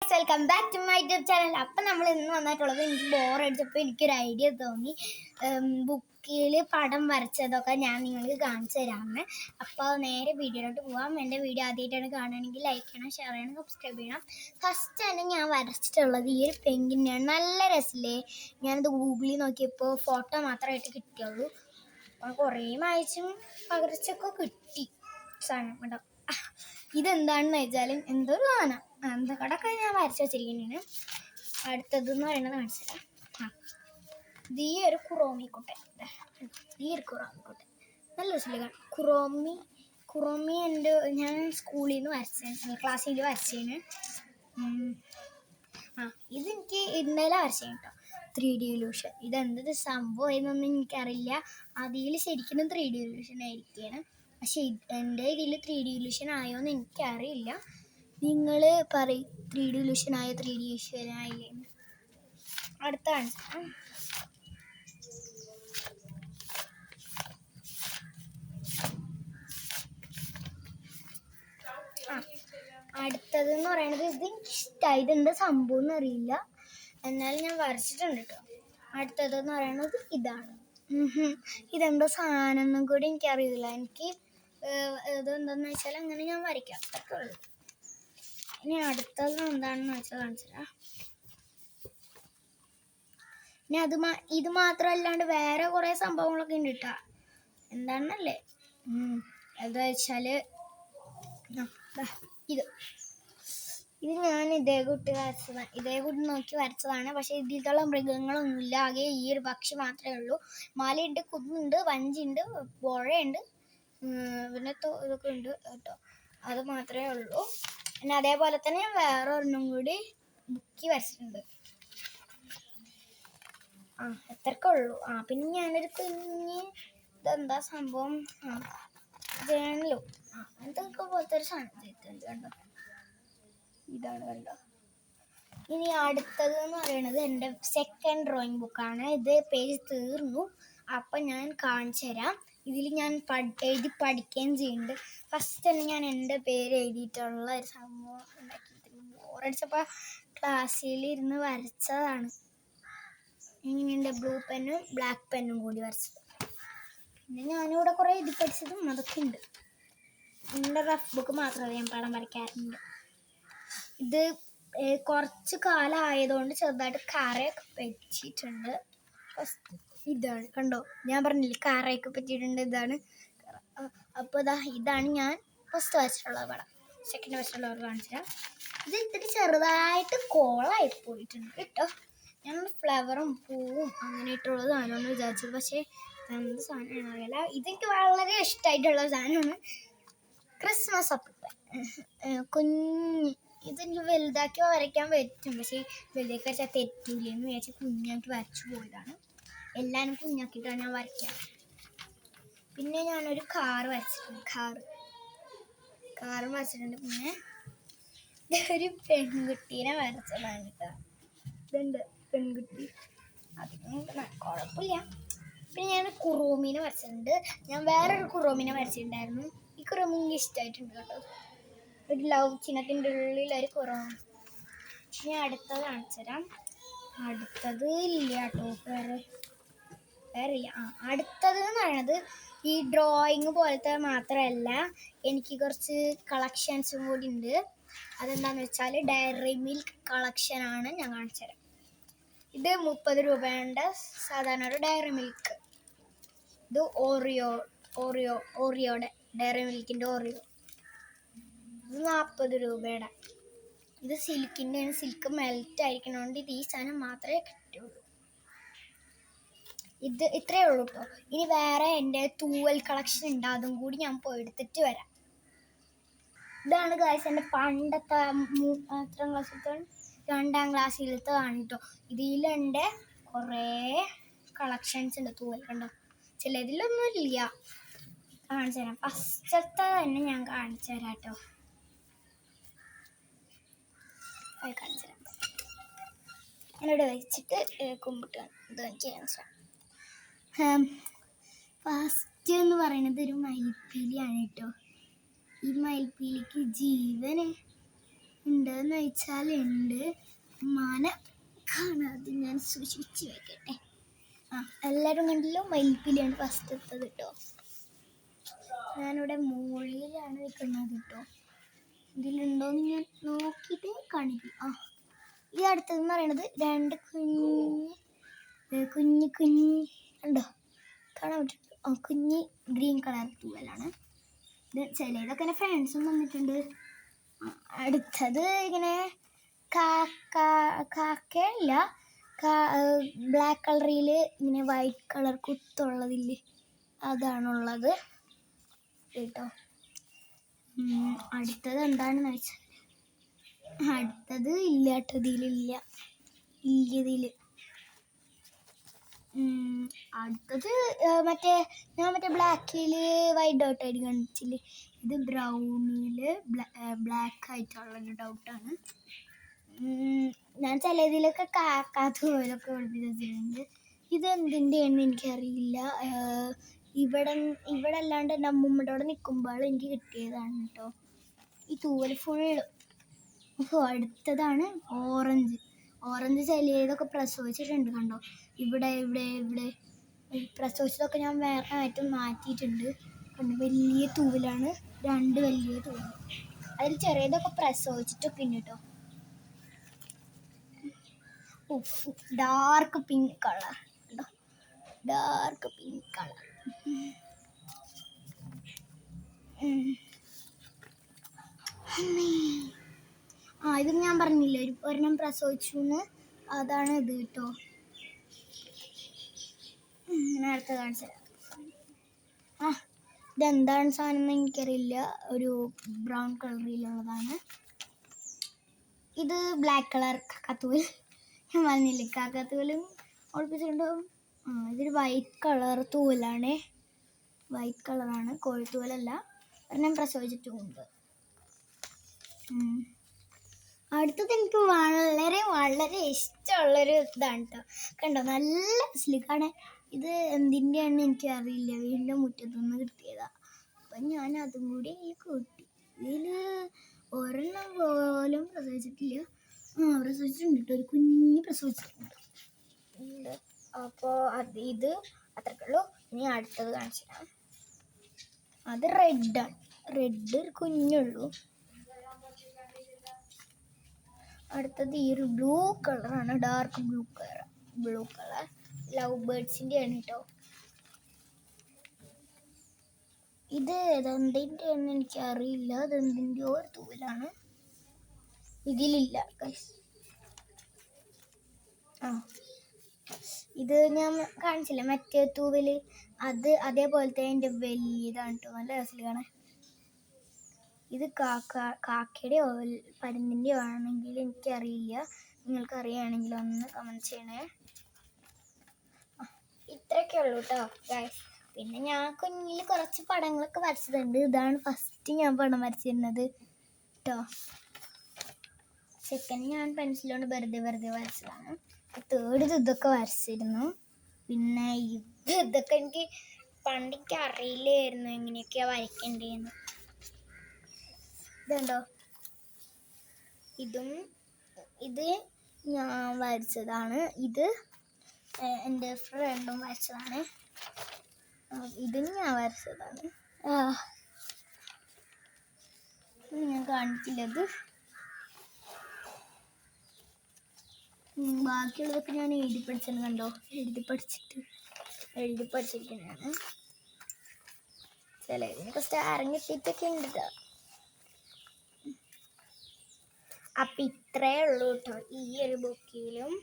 Welcome back to my YouTube channel. അപ്പം നമ്മൾ ഇന്ന് വന്നിട്ടുള്ളത് എനിക്ക് ബോറടിച്ചപ്പോൾ എനിക്കൊരു ഐഡിയ തോന്നി. ബുക്കിൽ പടം വരച്ചതൊക്കെ ഞാൻ നിങ്ങൾക്ക് കാണിച്ചു തരാമെന്ന്. അപ്പോൾ നേരെ വീഡിയോയിലോട്ട് പോകാം. എൻ്റെ വീഡിയോ ആദ്യമായിട്ടാണ് കാണുകയാണെങ്കിൽ ലൈക്ക് ചെയ്യണം, ഷെയർ ചെയ്യണം, സബ്സ്ക്രൈബ് ചെയ്യണം. ഫസ്റ്റ് തന്നെ ഞാൻ വരച്ചിട്ടുള്ളത് ഈ ഒരു പെങ്കിനെയാണ്. നല്ല രസമില്ലേ? ഞാനത് ഗൂഗിളിൽ നോക്കിയപ്പോൾ ഫോട്ടോ മാത്രമായിട്ട് കിട്ടിയുള്ളൂ. കുറേ മായ്ച്ചും പകർച്ചൊക്കെ കിട്ടി സാധനം കേട്ടോ. ഇതെന്താണെന്ന് വെച്ചാൽ എന്തൊരു സാധനം എന്തൊക്കെ ഞാൻ വരച്ച് വെച്ചിരിക്കുന്നതാണ്. അടുത്തതെന്ന് പറയുന്നത് മനസ്സിലാക്കാം. ഇത് ഈ ഒരു കുറോമിക്കുട്ടൻ, നല്ല രസമില്ല. കുറോമി ഞാൻ സ്കൂളിൽ നിന്ന് വരച്ചതാണ്, ക്ലാസ്സിൽ വരച്ചതാണ്. ഇതെനിക്ക് ഇന്നലെ വരച്ചതാണ് കേട്ടോ. 3D illusion. ഇതെന്തൊരു സംഭവം എന്നൊന്നും എനിക്കറിയില്ല. അതിൽ ശരിക്കും 3D ഇലൂഷൻ ആയിരിക്കുകയാണ്. പക്ഷെ എൻ്റെ ഇതിൽ 3D ഇലൂഷൻ ആയോന്ന് എനിക്കറിയില്ല. നിങ്ങൾ പറയും 3D ഇലൂഷൻ ആയോ, 3D ഇലൂഷൻ ആയില്ലേ. അടുത്ത കാണിച്ചാൽ അടുത്തതെന്ന് പറയുന്നത് ഇത് എനിക്കിഷ്ടമായി. ഇതെന്താ സംഭവം എന്നറിയില്ല, എന്നാലും ഞാൻ വരച്ചിട്ടുണ്ട് കേട്ടോ. അടുത്തതെന്ന് പറയുന്നത് ഇതാണ്. ഇതെന്താ സാധനം എന്നും കൂടി എനിക്കറിയില്ല. എനിക്ക് ഇതെന്താന്ന് വെച്ചാൽ അങ്ങനെ ഞാൻ വരയ്ക്കാം, അതൊക്കെ ഉള്ളു. ഇനി അടുത്തത് എന്താണെന്ന് വെച്ചാൽ കാണിച്ചുതരാം. ഇനി ഇത് മാത്രമല്ലാണ്ട് വേറെ കുറേ സംഭവങ്ങളൊക്കെ ഉണ്ട് കേട്ടോ. എന്താണെന്നല്ലേ, എന്താ വെച്ചാൽ ഇത് ഞാൻ ഇതേ കൂട്ടി നോക്കി വരച്ചതാണ്. പക്ഷെ ഇതിലുള്ള മൃഗങ്ങളൊന്നുമില്ല. ആകെ ഈ ഒരു പക്ഷി മാത്രമേ ഉള്ളൂ. മലയുണ്ട്, കുന്നുണ്ട്, വഞ്ചിയുണ്ട്, പുഴയുണ്ട്, പിന്നെ ഇതൊക്കെ ഉണ്ട് കേട്ടോ. അത് മാത്രമേ ഉള്ളൂ. പിന്നെ അതേപോലെ തന്നെ ഞാൻ വേറെ ഒരെണ്ണം കൂടി ബുക്കി വരച്ചിട്ടുണ്ട്. എത്രക്കെ ഉള്ളൂ. പിന്നെ ഞാനൊരു കുഞ്ഞ് ഇതെന്താ സംഭവം, ഇതാണല്ലോ, അതൊക്കെ പോലത്തെ ഒരു സാധനം കണ്ടോ. ഇതാണ് കണ്ടോ. ഇനി അടുത്തത് എന്ന് പറയുന്നത് എൻ്റെ സെക്കൻഡ് ഡ്രോയിങ് ബുക്കാണ്. ഇത് പേജ് തീർന്നു. അപ്പം ഞാൻ കാണിച്ചു തരാം. ഇതിൽ ഞാൻ എഴുതി പഠിക്കുകയും ചെയ്യുന്നുണ്ട്. ഫസ്റ്റ് തന്നെ ഞാൻ എൻ്റെ പേര് എഴുതിയിട്ടുള്ള ഒരു സംഭവം ഉണ്ടാക്കിയിട്ടുണ്ട്. ബോറടിച്ചപ്പോൾ ക്ലാസ്സിൽ ഇരുന്ന് വരച്ചതാണ്. ഇങ്ങനെ എൻ്റെ ബ്ലൂ പെന്നും ബ്ലാക്ക് പെന്നും കൂടി വരച്ചത്. പിന്നെ ഞാനിവിടെ കുറേ എഴുതി പഠിച്ചതും അതൊക്കെ ഉണ്ട്. എൻ്റെ റഫ് ബുക്ക് മാത്രമേ ഞാൻ പടം വരയ്ക്കാറുണ്ട്. ഇത് കുറച്ച് കാലം ആയതുകൊണ്ട് ചെറുതായിട്ട് കറയൊക്കെ പറ്റിയിട്ടുണ്ട്. ഫസ്റ്റ് ഇതാണ് കണ്ടോ, ഞാൻ പറഞ്ഞില്ലേ കറയൊക്കെ പറ്റിയിട്ടുണ്ട്. ഇതാണ്. അപ്പോൾ ഇതാണ് ഞാൻ ഫസ്റ്റ് വരച്ചിട്ടുള്ള പടം. സെക്കൻഡ് വരച്ചിട്ടുള്ളവർ കാണിച്ചാൽ ഇത് ഇത്തിരി ചെറുതായിട്ട് കോളായി പോയിട്ടുണ്ട് കേട്ടോ. ഞാൻ ഫ്ലവറും പൂവും അങ്ങനെ ഇട്ടുള്ള സാധനമെന്ന് വിചാരിച്ചത്. പക്ഷേ എന്ത് സാധനമാണ് അറിയില്ല. ഇതെനിക്ക് വളരെ ഇഷ്ടമായിട്ടുള്ള സാധനമാണ്. ക്രിസ്മസ് അപ്പൂപ്പൻ കുഞ്ഞ്. ഇതെനിക്ക് വലുതാക്കി വരയ്ക്കാൻ പറ്റും, പക്ഷേ വലുതാക്കി വരച്ചാൽ തെറ്റൂലെന്ന് വിചാരിച്ച് കുഞ്ഞാക്കി വരച്ചു പോയതാണ്. എല്ലാവരും കുഞ്ഞാക്കിയിട്ടാണ് ഞാൻ വരയ്ക്കുക. പിന്നെ ഞാനൊരു കാറ് വരച്ചിട്ടുണ്ട്. കാറും വരച്ചിട്ടുണ്ട്. പിന്നെ ഒരു പെൺകുട്ടീനെ വരച്ചതാണ് കേട്ടോ. ഇതുണ്ട് പെൺകുട്ടി, അതിനും കുഴപ്പമില്ല. പിന്നെ ഞാൻ കുറോമീനെ വരച്ചിട്ടുണ്ട്. ഞാൻ വേറൊരു കുറോമീനെ വരച്ചിട്ടുണ്ടായിരുന്നു. ഈ കുറോമി എനിക്ക് ഇഷ്ടമായിട്ടുണ്ട് കേട്ടോ. ഒരു ലവ് ചിഹ്നത്തിൻ്റെ ഉള്ളിലൊരു കുറോമി. ഇനി അടുത്തത് കാണിച്ചു തരാം. അടുത്തത് ഇല്ല കേട്ടോ, വേറെ ഇല്ല. അടുത്തത് എന്ന് പറയുന്നത് ഈ ഡ്രോയിങ് പോലത്തെ മാത്രമല്ല, എനിക്ക് കുറച്ച് കളക്ഷൻസും കൂടി ഉണ്ട്. അതെന്താണെന്ന് വെച്ചാൽ ഡയറി മിൽക്ക് കളക്ഷനാണ്. ഞാൻ കാണിച്ചു തരാം. ഇത് 30 രൂപയുടെ സാധാരണ ഒരു ഡയറി മിൽക്ക്. ഇത് ഓറിയോയുടെ ഡയറി മിൽക്കിൻ്റെ ഓറിയോ. ഇത് 40 രൂപയുടെ. ഇത് സിൽക്കിൻ്റെ ആണ്. സിൽക്ക് മെൽറ്റ് ആയിരിക്കണോണ്ട് ഇത് ഈ സാധനം മാത്രമേ കിട്ടുള്ളൂ. ഇത് ഇത്രയേ ഉള്ളൂ കേട്ടോ. ഇനി വേറെ എൻ്റെ തൂവൽ കളക്ഷൻ ഉണ്ട്, അതും കൂടി ഞാൻ പോയി എടുത്തിട്ട് വരാം. ഇതാണ് ഗായ്സ് എൻ്റെ പണ്ടത്തെ എത്രാം ക്ലാസ്സിലത്തെ, 2ാം ക്ലാസ്സിലത്തതാണ് കേട്ടോ. ഇതിലെൻ്റെ കുറേ കളക്ഷൻസ് ഉണ്ട്. തൂവൽ കണ്ടോ, ചിലതിലൊന്നും ഇല്ല. കാണിച്ചു തരാം. ഫസ്റ്റത്തെ തന്നെ ഞാൻ കാണിച്ചു തരാം കേട്ടോ. കാണിച്ചു തരാം. ഞാനിവിടെ വെച്ചിട്ട് കുമ്പിട്ട് ഇത് എനിക്ക് കാണിച്ചു തരാം. ഫസ്റ്റ് എന്ന് പറയുന്നത് ഒരു മയിൽപ്പീലിയാണ് കേട്ടോ. ഈ മയിൽപ്പീലിക്ക് ജീവന് ഉണ്ടെന്ന് വെച്ചാൽ ഉണ്ട്. മാന കാണാതെ ഞാൻ സൂക്ഷിച്ച് വെക്കട്ടെ. എല്ലാവരും കണ്ടല്ലോ, മയിൽപ്പിലാണ് ഫസ്റ്റ് എത്തത് കേട്ടോ. ഞാനിവിടെ മുകളിലാണ് വെക്കുന്നത് കേട്ടോ. ഇതിലുണ്ടോയെന്ന് ഞാൻ നോക്കിയിട്ട് കാണിക്കും. ഈ അടുത്തതെന്ന് പറയണത് 2 കുഞ്ഞ് ഉണ്ടോ, കാണാൻ പറ്റും. കുഞ്ഞ് ഗ്രീൻ കളർ തൂവലാണ് ഇത്. ചിലതൊക്കെ എൻ്റെ ഫ്രണ്ട്സും വന്നിട്ടുണ്ട്. അടുത്തത് ഇങ്ങനെ കാക്കയല്ല, ബ്ലാക്ക് കളറിൽ ഇങ്ങനെ വൈറ്റ് കളർ കുത്തുള്ളതില്ലേ, അതാണുള്ളത് കേട്ടോ. അടുത്തത് എന്താണെന്ന് വെച്ചാൽ, അടുത്തത് ഇല്ലാട്ടതിലില്ല, ഇതിൽ. അടുത്തത് മറ്റേ ബ്ലാക്കിൽ വൈറ്റ് ഡോട്ടായിട്ട് കാണിച്ചില്ലേ, ഇത് ബ്രൗണിൽ ബ്ലാക്ക് ആയിട്ടുള്ളൊരു ഡൗട്ടാണ്. ഞാൻ ചിലതിലൊക്കെ കാക്കാത്തൂവലൊക്കെ ഒളിപ്പിച്ചിട്ടുണ്ട്. ഇതെന്തിൻ്റെയാണെന്ന് എനിക്കറിയില്ല. ഇവിടെ അല്ലാണ്ട് എൻ്റെ അമ്മൂമ്മയുടെ അവിടെ നിൽക്കുമ്പോൾ എനിക്ക് കിട്ടിയതാണ് കേട്ടോ ഈ തൂവൽ ഫുള്ള്. അടുത്തതാണ് ഓറഞ്ച് ചിലതൊക്കെ പ്രസവിച്ചിട്ടുണ്ട് കണ്ടോ. ഇവിടെ പ്രസവിച്ചതൊക്കെ ഞാൻ വേറെ മാറ്റിയിട്ടുണ്ട് കണ്ടോ. വലിയ തൂവലാണ്, 2 വലിയ തൂവൽ. അതിൽ ചെറിയതൊക്കെ പ്രസവിച്ചിട്ടൊക്കെ ഉണ്ട് കേട്ടോ. ഡാർക്ക് പിങ്ക് കളർ കണ്ടോ, ഡാർക്ക് പിങ്ക് കളർ. ഇത് ഞാൻ പറഞ്ഞില്ലേ, ഒരെണ്ണം പ്രസവിച്ചു എന്ന്, അതാണ് ഇത് കേട്ടോ. നേരത്തെ കാണിച്ചത്. ഇതെന്താണ് സാധനം എന്ന് എനിക്കറിയില്ല, ഒരു ബ്രൗൺ കളറിലുള്ളതാണ്. ഇത് ബ്ലാക്ക് കളർ കാക്കത്തൂവൽ. ഞാൻ പറഞ്ഞില്ലേ കാക്കത്തൂവലും ഒളിപ്പിച്ചിട്ടുണ്ടാവും. ഇതൊരു വൈറ്റ് കളർ തൂവലാണ്, വൈറ്റ് കളറാണ്, കോഴിത്തൂവലല്ല. ഒരെണ്ണം പ്രസവിച്ചിട്ടുമുണ്ട്. അടുത്തത് എനിക്ക് വളരെ ഇഷ്ടമുള്ളൊരു ഇതാണ് കേട്ടോ. കണ്ടോ, നല്ല സ്ലിക്കാണ്. ഇത് എന്തിൻ്റെയാണെന്ന് എനിക്കറിയില്ല, വീടിൻ്റെ മുറ്റത്തുനിന്ന് കിട്ടിയതാണ്. അപ്പം ഞാൻ അതും കൂടി കൂട്ടി. ഇതിൽ ഒരെണ്ണം പോലും പ്രസവിച്ചിട്ടില്ല. പ്രസവിച്ചിട്ടുണ്ട് കേട്ടോ, ഒരു കുഞ്ഞ് പ്രസവിച്ചിട്ടുണ്ട്. അപ്പോൾ ഇത് അത്രക്കുള്ളൂ. ഇനി അടുത്തത് കാണിച്ചു തരാം. അത് റെഡാണ്, റെഡ് ഒരു കുഞ്ഞുള്ളൂ. അടുത്തത് ഈ ഒരു ബ്ലൂ കളറാണ്, ഡാർക്ക് ബ്ലൂ കളർ ലവ് ബേർഡ്സിൻ്റെ ആണ് കേട്ടോ. ഇത് എന്തിൻ്റെ ആണെന്ന് എനിക്കറിയില്ല, അതെന്തിൻ്റെ ഒരു തൂവലാണ്. ഇതിലില്ല ഗൈസ്. ഇത് ഞാൻ കാണിച്ചില്ല മറ്റേ തൂവല്, അതേപോലത്തെ എൻ്റെ വലിയതാണ് കേട്ടോ, നല്ല രസമാണ്. ഇത് കാക്കയുടെയോ പരുന്തിൻ്റെയോ ആണെങ്കിൽ എനിക്കറിയില്ല, നിങ്ങൾക്ക് അറിയുകയാണെങ്കിൽ ഒന്ന് കമൻറ്റ് ചെയ്യണേ. ഇത്രയൊക്കെ ഉള്ളൂ കേട്ടോ ഗൈസ്. പിന്നെ ഞാൻ കുഞ്ഞിൽ കുറച്ച് പടങ്ങളൊക്കെ വരച്ചിട്ടുണ്ട്. ഇതാണ് ഫസ്റ്റ് ഞാൻ പടം വരച്ചിരുന്നത് കേട്ടോ. സെക്കൻഡ് ഞാൻ പെൻസിലുകൊണ്ട് വെറുതെ വരച്ചതാണ്. തേർഡ് ഇതൊക്കെ വരച്ചിരുന്നു. പിന്നെ ഇതൊക്കെ എനിക്ക് പണ്ടെനിക്ക് അറിയില്ലായിരുന്നു എങ്ങനെയൊക്കെയാണ് വരയ്ക്കേണ്ടതെന്ന്. ഇതുണ്ടോ, ഇത് ഞാൻ വരച്ചതാണ്. ഇത് എൻ്റെ ഫ്രണ്ടും വരച്ചതാണ്. ഇതും ഞാൻ വരച്ചതാണ്. ഞാൻ കാണിക്കില്ലത്. ബാക്കിയുള്ളതൊക്കെ ഞാൻ എഴുതി പഠിച്ചത് കണ്ടോ, എഴുതി പഠിച്ചിരിക്കുന്നതാണ്. ചിലതിനൊക്കെ സ്റ്റാറും കിട്ടിയിട്ടൊക്കെ ഉണ്ട് കേട്ടോ. അപ്പം ഇത്രയേ ഉള്ളൂ കേട്ടോ ഈ ഒരു ബുക്കിലും.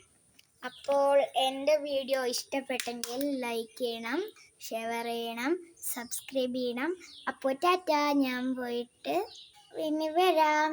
അപ്പോൾ എൻ്റെ വീഡിയോ ഇഷ്ടപ്പെട്ടെങ്കിൽ ലൈക്ക് ചെയ്യണം, ഷെയർ ചെയ്യണം, സബ്സ്ക്രൈബ് ചെയ്യണം. അപ്പോൾ ടാറ്റ, ഞാൻ പോയിട്ട് പിന്നെ വരാം.